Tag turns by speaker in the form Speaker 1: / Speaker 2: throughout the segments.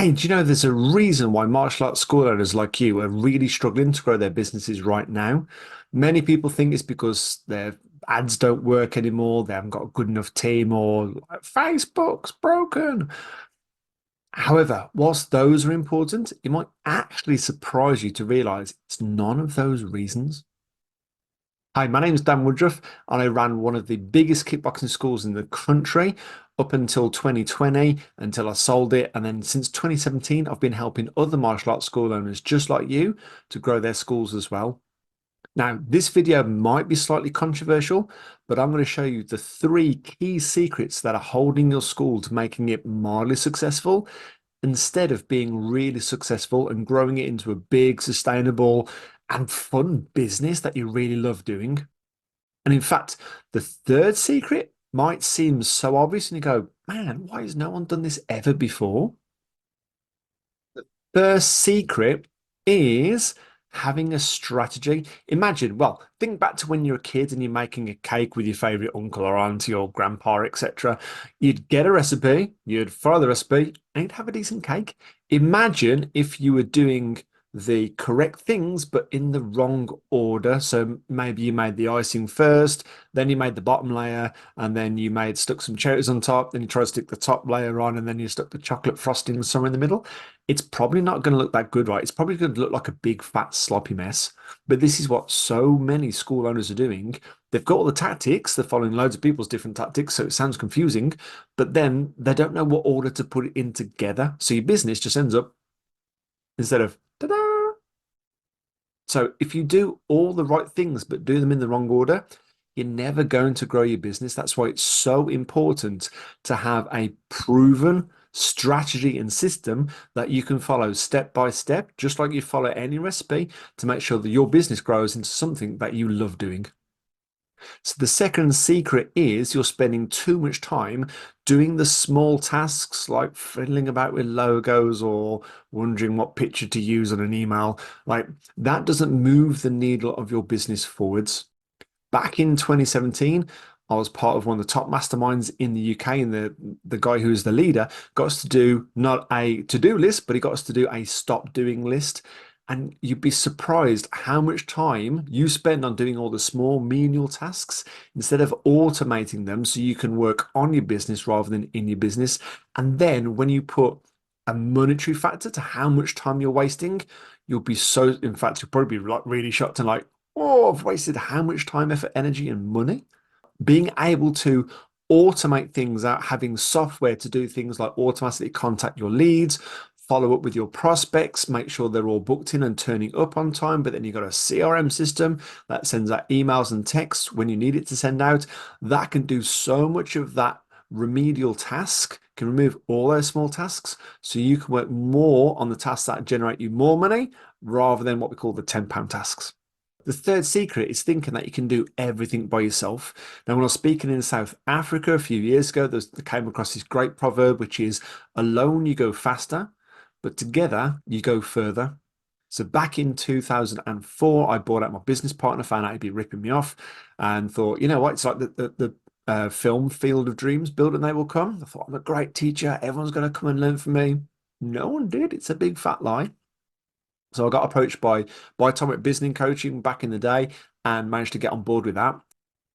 Speaker 1: Hey, do you know there's a reason why martial arts school owners like you are really struggling to grow their businesses right now? Many people think it's because their ads don't work anymore, they haven't got a good enough team, or like, Facebook's broken. However, whilst those are important, it might actually surprise you to realize it's none of those reasons. Hi, my name is Dan Woodruff, and I ran one of the biggest kickboxing schools in the country up until 2020, until I sold it. And then since 2017, I've been helping other martial arts school owners just like you to grow their schools as well. Now, this video might be slightly controversial, but I'm going to show you the three key secrets that are holding your school to making it mildly successful instead of being really successful and growing it into a big, sustainable, and fun business that you really love doing. And in fact, the third secret might seem so obvious, and you go, man, why has no one done this ever before? First secret is having a strategy. Imagine, well, think back to when you're a kid and you're making a cake with your favorite uncle or auntie or grandpa, etc. You'd get a recipe, you'd follow the recipe, and you'd have a decent cake. Imagine if you were doing the correct things, but in the wrong order. So maybe you made the icing first, then you made the bottom layer, and then you made stuck some cherries on top, then you try to stick the top layer on, and then you stuck the chocolate frosting somewhere in the middle. It's probably not going to look that good, right? It's probably going to look like a big fat sloppy mess. But this is what so many school owners are doing. They've got all the tactics, they're following loads of people's different tactics, so it sounds confusing, but then they don't know what order to put it in together. So your business just ends up instead of ta-da. So if you do all the right things but do them in the wrong order, you're never going to grow your business. That's why it's so important to have a proven strategy and system that you can follow step by step, just like you follow any recipe to make sure that your business grows into something that you love doing. So the second secret is you're spending too much time doing the small tasks like fiddling about with logos or wondering what picture to use on an email. Like that doesn't move the needle of your business forwards. Back in 2017, I was part of one of the top masterminds in the UK, and the guy who's the leader got us to do not a to-do list, but he got us to do a stop doing list. And you'd be surprised how much time you spend on doing all the small menial tasks instead of automating them so you can work on your business rather than in your business. And then when you put a monetary factor to how much time you're wasting, you'll be so, in fact, you'll probably be like really shocked and like, oh, I've wasted how much time, effort, energy, and money. Being able to automate things out, having software to do things like automatically contact your leads, follow up with your prospects, make sure they're all booked in and turning up on time. But then you've got a CRM system that sends out emails and texts when you need it to send out. That can do so much of that remedial task, can remove all those small tasks so you can work more on the tasks that generate you more money rather than what we call the £10 tasks. The third secret is thinking that you can do everything by yourself. Now, when I was speaking in South Africa a few years ago, I came across this great proverb, which is alone you go faster, but together you go further. So back in 2004, I bought out my business partner, found out he'd be ripping me off, and thought, you know what? It's like the film Field of Dreams, build and they will come. I thought, I'm a great teacher. Everyone's going to come and learn from me. No one did. It's a big fat lie. So I got approached by Atomic Business Coaching back in the day and managed to get on board with that.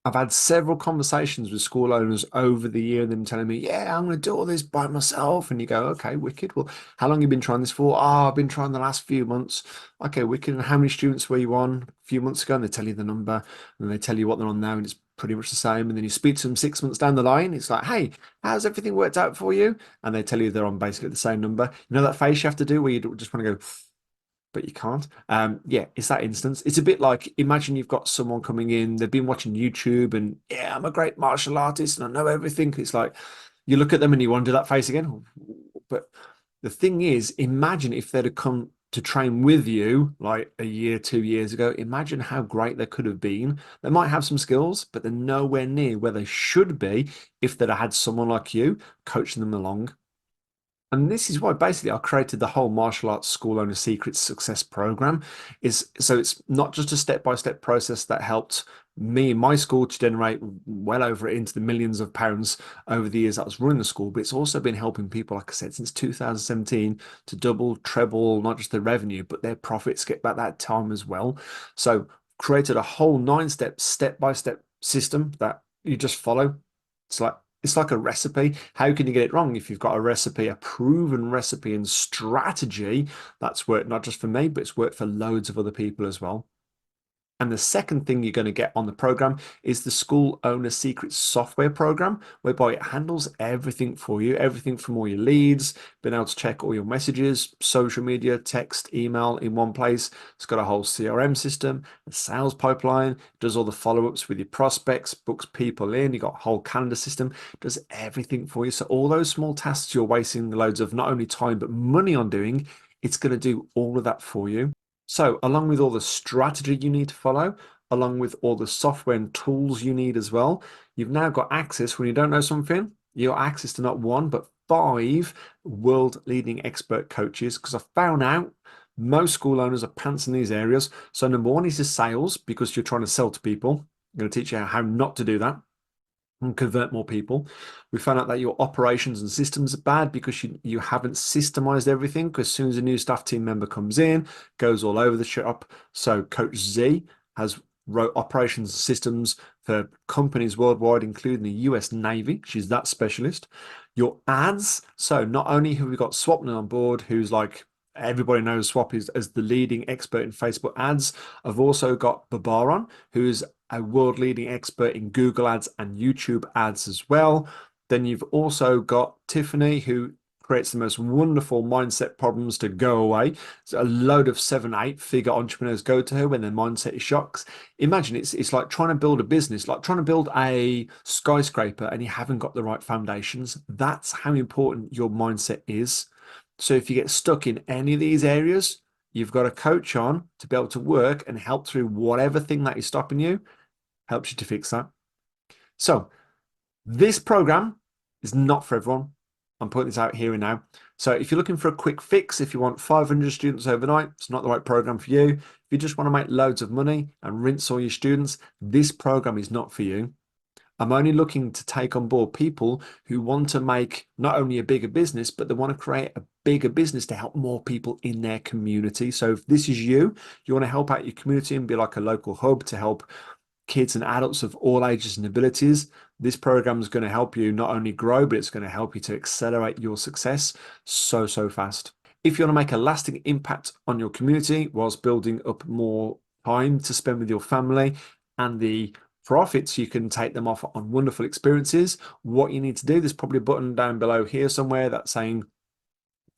Speaker 1: I've had several conversations with school owners over the year, and them telling me, "Yeah, I'm going to do all this by myself." And you go, "Okay, wicked. Well, how long have you been trying this for?" "Oh, I've been trying the last few months." "Okay, wicked. And how many students were you on a few months ago?" And they tell you the number, and they tell you what they're on now, and it's pretty much the same. And then you speak to them 6 months down the line. It's like, "Hey, how's everything worked out for you?" And they tell you they're on basically the same number. You know that face you have to do where you just want to go, but you can't. Yeah, it's that instance. It's a bit like imagine you've got someone coming in, they've been watching YouTube and yeah, I'm a great martial artist and I know everything. It's like you look at them and you want to do that face again. But the thing is, imagine if they'd have come to train with you like a year, 2 years ago. Imagine how great they could have been. They might have some skills, but they're nowhere near where they should be if they'd have had someone like you coaching them along. And this is why basically I created the whole martial arts school owner secret success program is so it's not just a step-by-step process that helped me and my school to generate well over into the millions of pounds over the years that I was running the school. But it's also been helping people, like I said, since 2017 to double, treble, not just their revenue, but their profits get back that time as well. So created a whole 9 step, step-by-step system that you just follow. It's like it's like a recipe. How can you get it wrong if you've got a recipe, a proven recipe and strategy that's worked not just for me, but it's worked for loads of other people as well. And the second thing you're going to get on the program is the School Owner Secret software program, whereby it handles everything for you, everything from all your leads, being able to check all your messages, social media, text, email in one place. It's got a whole CRM system, a sales pipeline, does all the follow-ups with your prospects, books people in. You got a whole calendar system, does everything for you. So all those small tasks you're wasting loads of not only time but money on doing, it's going to do all of that for you. So, along with all the strategy you need to follow, along with all the software and tools you need as well, you've now got access when you don't know something, you got access to not one, but 5 world leading expert coaches. Because I found out most school owners are pants in these areas. So, number one is the sales, because you're trying to sell to people. I'm going to teach you how not to do that and convert more people. We found out that your operations and systems are bad because you haven't systemized everything. Because as soon as a new staff team member comes in, goes all over the shop. So Coach Z has wrote operations and systems for companies worldwide, including the US Navy. She's that specialist. Your ads. So not only have we got Swapna on board, who's like everybody knows Swap is as the leading expert in Facebook ads. I've also got Babaron, who's a world leading expert in Google ads and YouTube ads as well. Then you've also got Tiffany, who creates the most wonderful mindset problems to go away. So a load of 7, 8 figure entrepreneurs go to her when their mindset is shocks. Imagine it's like trying to build a business, like trying to build a skyscraper and you haven't got the right foundations. That's how important your mindset is. So if you get stuck in any of these areas, you've got a coach on to be able to work and help through whatever thing that is stopping you, helps you to fix that. So this program is not for everyone. I'm putting this out here and now. So if you're looking for a quick fix, if you want 500 students overnight, it's not the right program for you. If you just want to make loads of money and rinse all your students, this program is not for you. I'm only looking to take on board people who want to make not only a bigger business, but they want to create a bigger business to help more people in their community. So if this is you, you want to help out your community and be like a local hub to help kids and adults of all ages and abilities, this program is going to help you not only grow, but it's going to help you to accelerate your success so fast. If you want to make a lasting impact on your community whilst building up more time to spend with your family and the profits, you can take them off on wonderful experiences. What you need to do, there's probably a button down below here somewhere that's saying,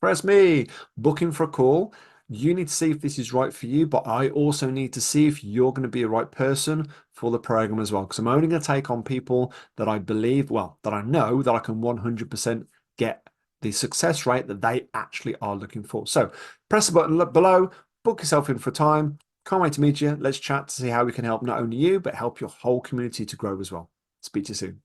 Speaker 1: press me, booking for a call. You need to see if this is right for you, but I also need to see if you're going to be a right person for the program as well. Because I'm only going to take on people that I believe, well, that I know that I can 100% get the success rate that they actually are looking for. So press the button below, book yourself in for time. Can't wait to meet you. Let's chat to see how we can help not only you, but help your whole community to grow as well. Speak to you soon.